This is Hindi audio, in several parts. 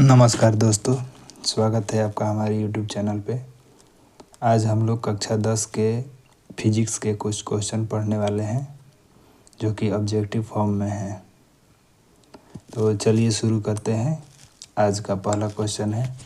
नमस्कार दोस्तों, स्वागत है आपका हमारे YouTube चैनल पे। आज हम लोग कक्षा 10 के फिजिक्स के कुछ क्वेश्चन पढ़ने वाले हैं जो कि ऑब्जेक्टिव फॉर्म में हैं। तो चलिए शुरू करते हैं। आज का पहला क्वेश्चन है,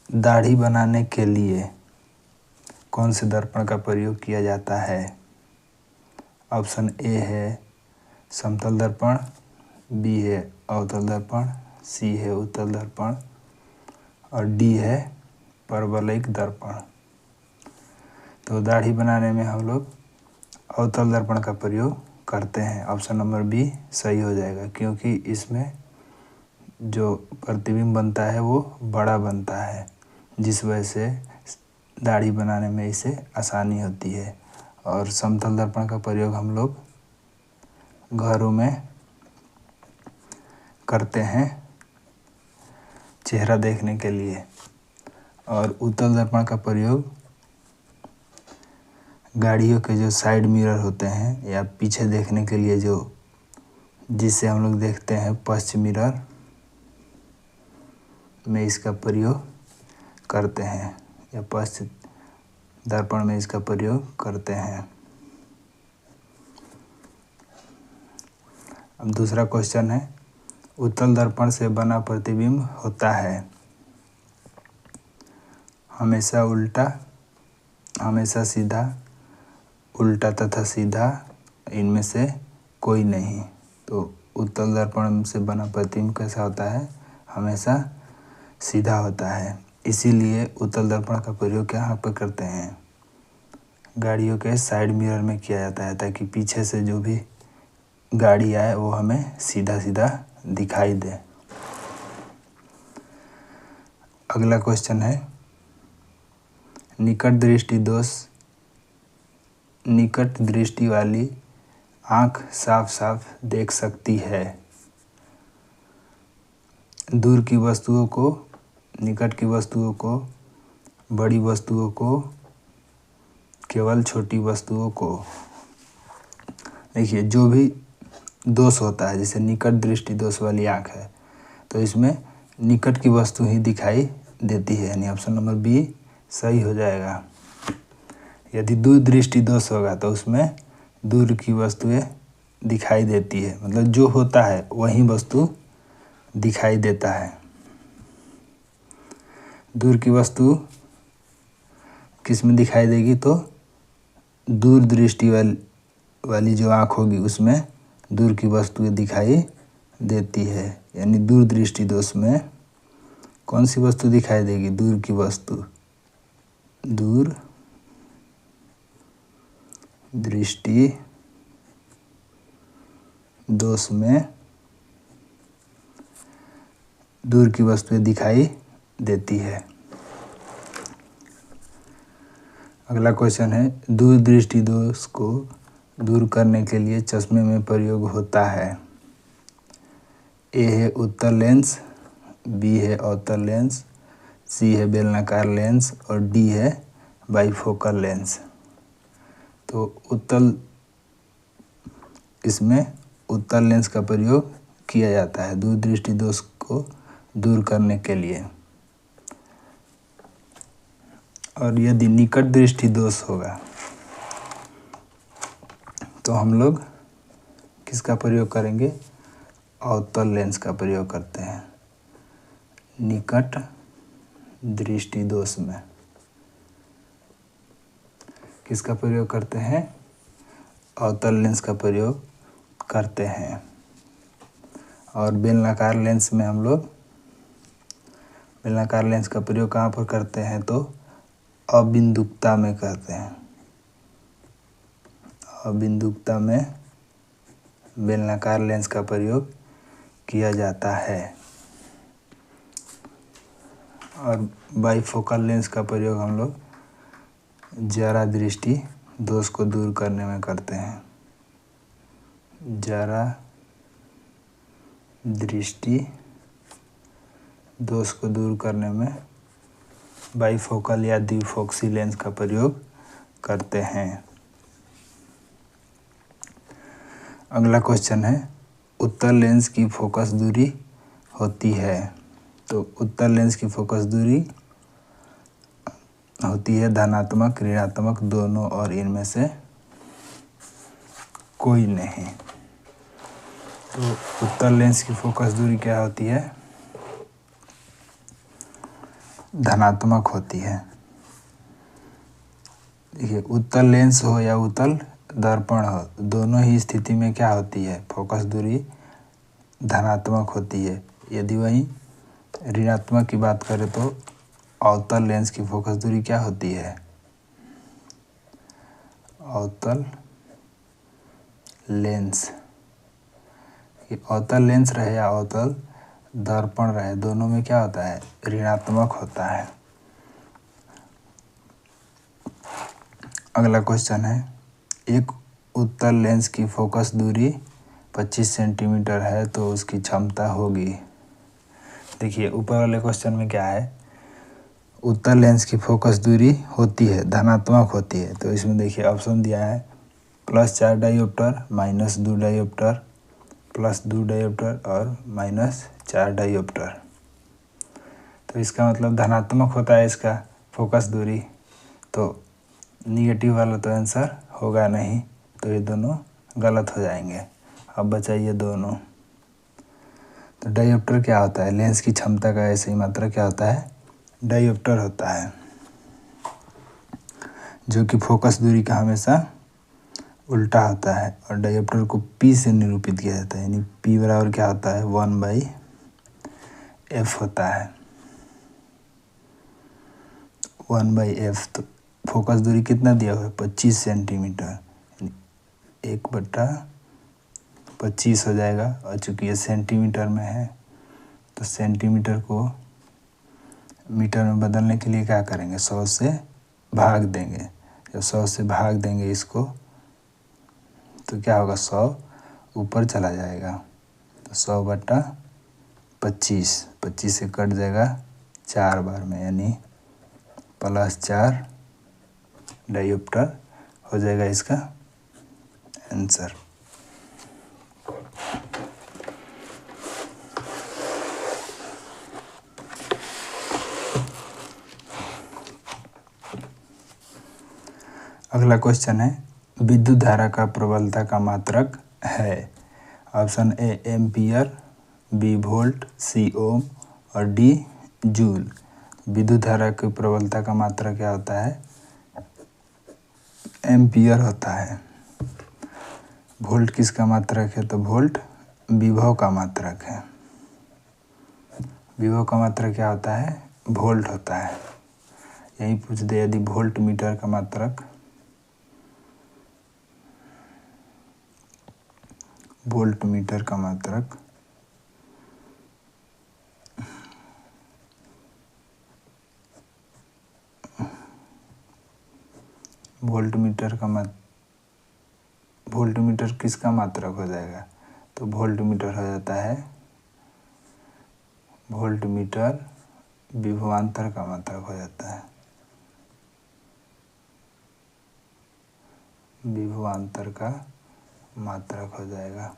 दाढ़ी बनाने के लिए कौन से दर्पण का प्रयोग किया जाता है? ऑप्शन ए है समतल दर्पण, बी है अवतल दर्पण, सी है उत्तल दर्पण और डी है परवलयिक दर्पण। तो दाढ़ी बनाने में हम लोग अवतल दर्पण का प्रयोग करते हैं। ऑप्शन नंबर बी सही हो जाएगा, क्योंकि इसमें जो प्रतिबिंब बनता है वो बड़ा बनता है, जिस वजह से दाढ़ी बनाने में इसे आसानी होती है। और समतल दर्पण का प्रयोग हम लोग घरों में करते हैं चेहरा देखने के लिए। और उत्तल दर्पण का प्रयोग गाड़ियों के जो साइड मिरर होते हैं या पीछे देखने के लिए, जो जिससे हम लोग देखते हैं पश्च मिरर में इसका प्रयोग करते हैं, या पश्च दर्पण में इसका प्रयोग करते हैं। अब दूसरा क्वेश्चन है, उत्तल दर्पण से बना प्रतिबिंब होता है हमेशा उल्टा, हमेशा सीधा, उल्टा तथा सीधा, इनमें से कोई नहीं। तो उत्तल दर्पण से बना प्रतिबिंब कैसा होता है? हमेशा सीधा होता है। इसीलिए उत्तल दर्पण का प्रयोग यहाँ पर करते हैं, गाड़ियों के साइड मिरर में किया जाता है, ताकि पीछे से जो भी गाड़ी आए वो हमें सीधा सीधा दिखाई दे। अगला क्वेश्चन है, निकट दृष्टि वाली आँख साफ साफ देख सकती है। दूर की वस्तुओं को, निकट की वस्तुओं को, बड़ी वस्तुओं को, केवल छोटी वस्तुओं को। देखिए, जो भी दोष होता है, जैसे निकट दृष्टि दोष वाली आँख है, तो इसमें निकट की वस्तु ही दिखाई देती है, यानी ऑप्शन नंबर बी सही हो जाएगा। यदि दूर दृष्टि दोष होगा तो उसमें दूर की वस्तुएं दिखाई देती है, मतलब जो होता है वही वस्तु दिखाई देता है। दूर की वस्तु किस में दिखाई देगी? तो दूर दृष्टि वाली जो आँख होगी उसमें दूर की वस्तुएं दिखाई देती है, यानी दूर दृष्टि दोष में कौन सी वस्तु दिखाई देगी? दूर की वस्तु। दूर दृष्टि दोष में दूर की वस्तुएं दिखाई देती है। अगला क्वेश्चन है, दूर दृष्टि दोष को दूर करने के लिए चश्मे में प्रयोग होता है। ए है उत्तल लेंस, बी है अवतल लेंस, सी है बेलनाकार लेंस और डी है बाइफोकल लेंस। तो इसमें उत्तल लेंस का प्रयोग किया जाता है दूर दृष्टि दोष को दूर करने के लिए। और यदि निकट दृष्टि दोष होगा तो हम लोग किसका प्रयोग करेंगे? अवतल लेंस का प्रयोग करते हैं निकट दृष्टि दोष में। किसका प्रयोग करते हैं? अवतल लेंस का प्रयोग करते हैं। और बेलनाकार लेंस में हम लोग बेलनाकार लेंस का प्रयोग कहाँ पर करते हैं? तो अबिंदुकता में करते हैं। अबिंदुकता में बेलनाकार लेंस का प्रयोग किया जाता है। और बाइफोकल लेंस का प्रयोग हम लोग जरा दृष्टि दोष को दूर करने में करते हैं। जरा दृष्टि दोष को दूर करने में बाइफोकल या द्विफोक्सी लेंस का प्रयोग करते हैं। अगला क्वेश्चन है, उत्तल लेंस की फोकस दूरी होती है तो उत्तर लेंस की फोकस दूरी होती है धनात्मक, ऋणात्मक दोनों, और इनमें से कोई नहीं। तो उत्तर लेंस की फोकस दूरी क्या होती है? धनात्मक होती है। देखिए, उत्तल लेंस हो या उत्तल दर्पण हो, दोनों ही स्थिति में क्या होती है? फोकस दूरी धनात्मक होती है। यदि वहीं ऋणात्मक की बात करें तो अवतल लेंस की फोकस दूरी क्या होती है? अवतल लेंस, अवतल लेंस रहे या अवतल दर्पण रहे, दोनों में क्या होता है? ऋणात्मक होता है। अगला क्वेश्चन है, एक उत्तल लेंस की फोकस दूरी 25 सेंटीमीटर है तो उसकी क्षमता होगी। देखिए, ऊपर वाले क्वेश्चन में क्या है? उत्तल लेंस की फोकस दूरी होती है धनात्मक होती है, तो इसमें देखिए ऑप्शन दिया है +4 डायोप्टर, -2 डायोप्टर, +2 डायोप्टर और -4 डायोप्टर। तो इसका मतलब धनात्मक होता है इसका फोकस दूरी, तो निगेटिव वाला तो आंसर होगा नहीं, तो ये दोनों गलत हो जाएंगे। अब बचाइए दोनों। तो डायोप्टर क्या होता है? लेंस की क्षमता का ऐसे ही मात्रा क्या होता है? डायोप्टर होता है, जो कि फोकस दूरी का हमेशा उल्टा होता है। और डायोप्टर को P से निरूपित किया जाता है, यानी P बराबर क्या होता है? 1/f होता है, 1/f। तो फोकस दूरी कितना दिया हुआ है? 25 सेंटीमीटर, 1/25 हो जाएगा। और चूँकि ये सेंटीमीटर में है तो सेंटीमीटर को मीटर में बदलने के लिए क्या करेंगे? 100 से भाग देंगे। जब 100 से भाग देंगे इसको तो क्या होगा? 100 ऊपर चला जाएगा, तो 100/25, 25 से कट जाएगा 4 बार में, यानी +4 डायोप्टर हो जाएगा इसका आंसर। अगला क्वेश्चन है, विद्युत धारा का प्रबलता का मात्रक है। Option A ampere, B volt, C ohm और डी जूल। विद्युत धारा की प्रबलता का मात्रक क्या होता है? एम्पियर होता है। वोल्ट किसका मात्रक है? तो वोल्ट विभव का मात्रक है। विभव का मात्रक क्या होता है? वोल्ट होता है। यही पूछ दे यदि वोल्ट मीटर का मात्रक, वोल्ट मीटर का मात्रक वोल्ट मीटर किसका मात्रक हो जाएगा? तो वोल्ट मीटर हो जाता है, वोल्ट मीटर विभवांतर का मात्रक हो जाता है, विभवांतर का मात्रक हो जाएगा।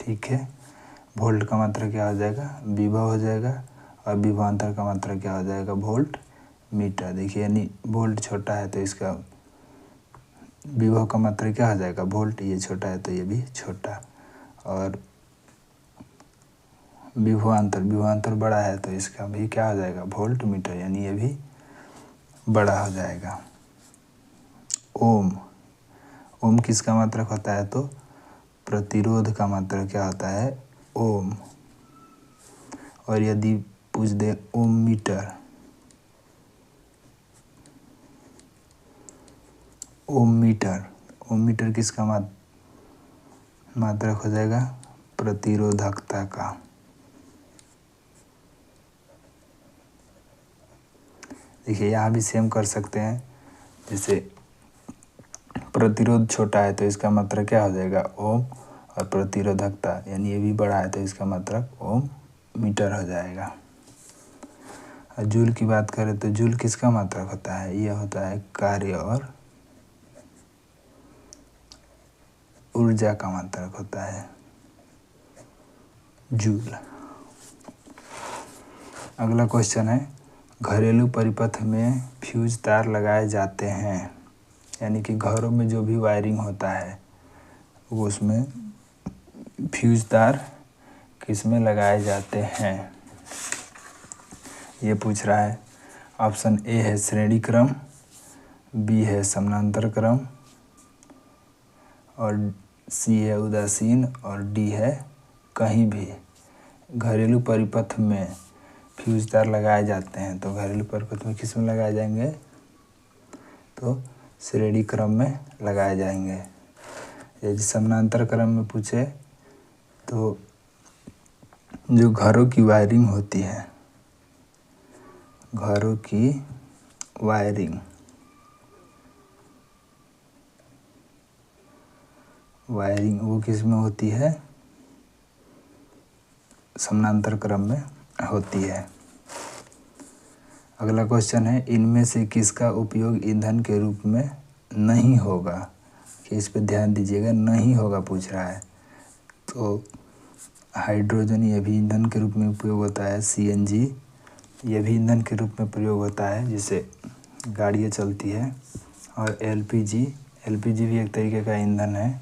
ठीक है, वोल्ट का मात्रक क्या हो जाएगा? विभव हो जाएगा, और विभवांतर का मात्रक क्या हो जाएगा? Volt meter. देखिए, यानी वोल्ट छोटा है तो इसका विभव का मात्रक क्या हो जाएगा? वोल्ट। ये छोटा है तो ये भी छोटा, और विभवांतर बड़ा है तो इसका भी क्या हो जाएगा? वोल्ट मीटर, यानी ये भी बड़ा हो जाएगा। ओम किसका मात्रक होता है? तो प्रतिरोध का मात्रक क्या होता है? ओम। और यदि पूछ दे ओम मीटर किसका मात्रक हो जाएगा? प्रतिरोधकता का। देखिए, यहाँ भी सेम कर सकते हैं। जैसे प्रतिरोध छोटा है तो इसका मात्रक क्या हो जाएगा? ओम। और प्रतिरोधकता यानी ये भी बड़ा है तो इसका मात्रक ओम मीटर हो जाएगा। और जूल की बात करें तो जूल किसका मात्रक होता है? यह होता है कार्य और ऊर्जा का मात्रक होता है। जूल। अगला क्वेश्चन है, घरेलू परिपथ में फ्यूज तार लगाए जाते हैं, यानी कि घरों में जो भी वायरिंग होता है वो उसमें फ्यूज तार किस में लगाए जाते हैं, ये पूछ रहा है। ऑप्शन ए है श्रेणी क्रम, बी है समानांतर क्रम, और सी है उदासीन, और डी है कहीं भी। घरेलू परिपथ में फ्यूज तार लगाए जाते हैं, तो घरेलू परिपथ में किस में लगाए जाएंगे, तो श्रेणी क्रम में लगाए जाएंगे। यदि समानांतर क्रम में पूछे तो जो घरों की वायरिंग होती है, घरों की वायरिंग वो किस में होती है, समानांतर क्रम में होती है। अगला क्वेश्चन है, इनमें से किसका उपयोग ईंधन के रूप में नहीं होगा, कि इस पे ध्यान दीजिएगा, नहीं होगा पूछ रहा है। तो हाइड्रोजन ये भी ईंधन के रूप में उपयोग होता है, सीएनजी ये भी ईंधन के रूप में प्रयोग होता है जिससे गाड़ियाँ चलती है, और एलपीजी भी एक तरीके का ईंधन है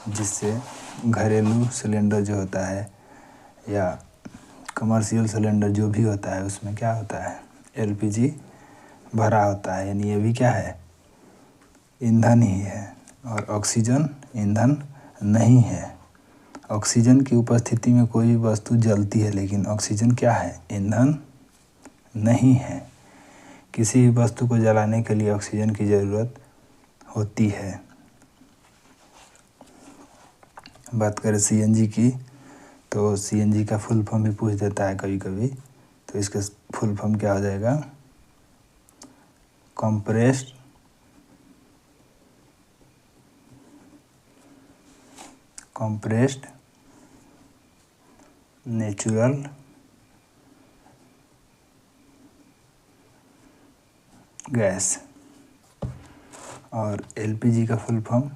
जिससे घरेलू सिलेंडर जो होता है या कमर्शियल सिलेंडर जो भी होता है उसमें क्या होता है, एलपीजी भरा होता है, यानी ये भी क्या है, ईंधन ही है। और ऑक्सीजन ईंधन नहीं है। ऑक्सीजन की उपस्थिति में कोई भी वस्तु जलती है, लेकिन ऑक्सीजन क्या है, ईंधन नहीं है। किसी भी वस्तु को जलाने के लिए ऑक्सीजन की ज़रूरत होती है। बात करें सीएनजी की, तो सीएनजी का फुल फॉर्म भी पूछ देता है कभी कभी, तो इसका फुल फॉर्म क्या हो जाएगा, कॉम्प्रेस्ड नेचुरल गैस। और एलपीजी का full form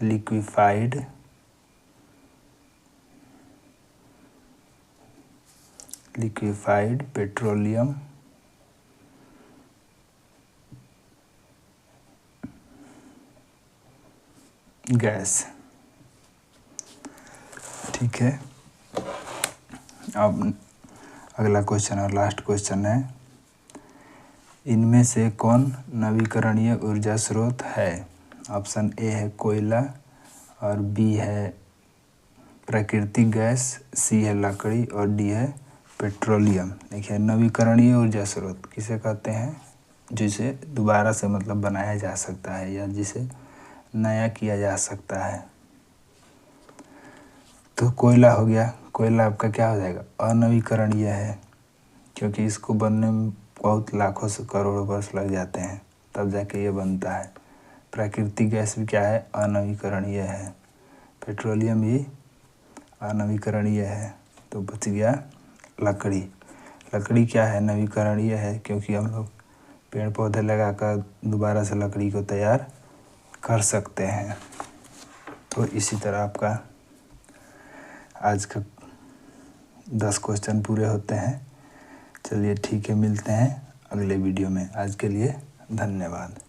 liquefied petroleum gas. ठीक है, अब अगला क्वेश्चन और लास्ट क्वेश्चन है, इनमें से कौन नवीकरणीय ऊर्जा स्रोत है। ऑप्शन ए है कोयला, और बी है प्राकृतिक गैस, सी है लकड़ी, और डी है पेट्रोलियम। देखिए, नवीकरणीय ऊर्जा स्रोत किसे कहते हैं, जिसे दोबारा से मतलब बनाया जा सकता है या जिसे नया किया जा सकता है। तो कोयला हो गया, कोयला आपका क्या हो जाएगा, अनवीकरणीय है, क्योंकि इसको बनने में बहुत लाखों से करोड़ों वर्ष लग जाते हैं तब जाके ये बनता है। प्राकृतिक गैस भी क्या है, अनवीकरणीय है। पेट्रोलियम भी अनवीकरणीय है। तो बच गया लकड़ी। लकड़ी क्या है, नवीकरणीय है, क्योंकि हम लोग पेड़ पौधे लगाकर दोबारा से लकड़ी को तैयार कर सकते हैं। तो इसी तरह आपका आज का 10 क्वेश्चन पूरे होते हैं। चलिए ठीक है, मिलते हैं अगले वीडियो में। आज के लिए धन्यवाद।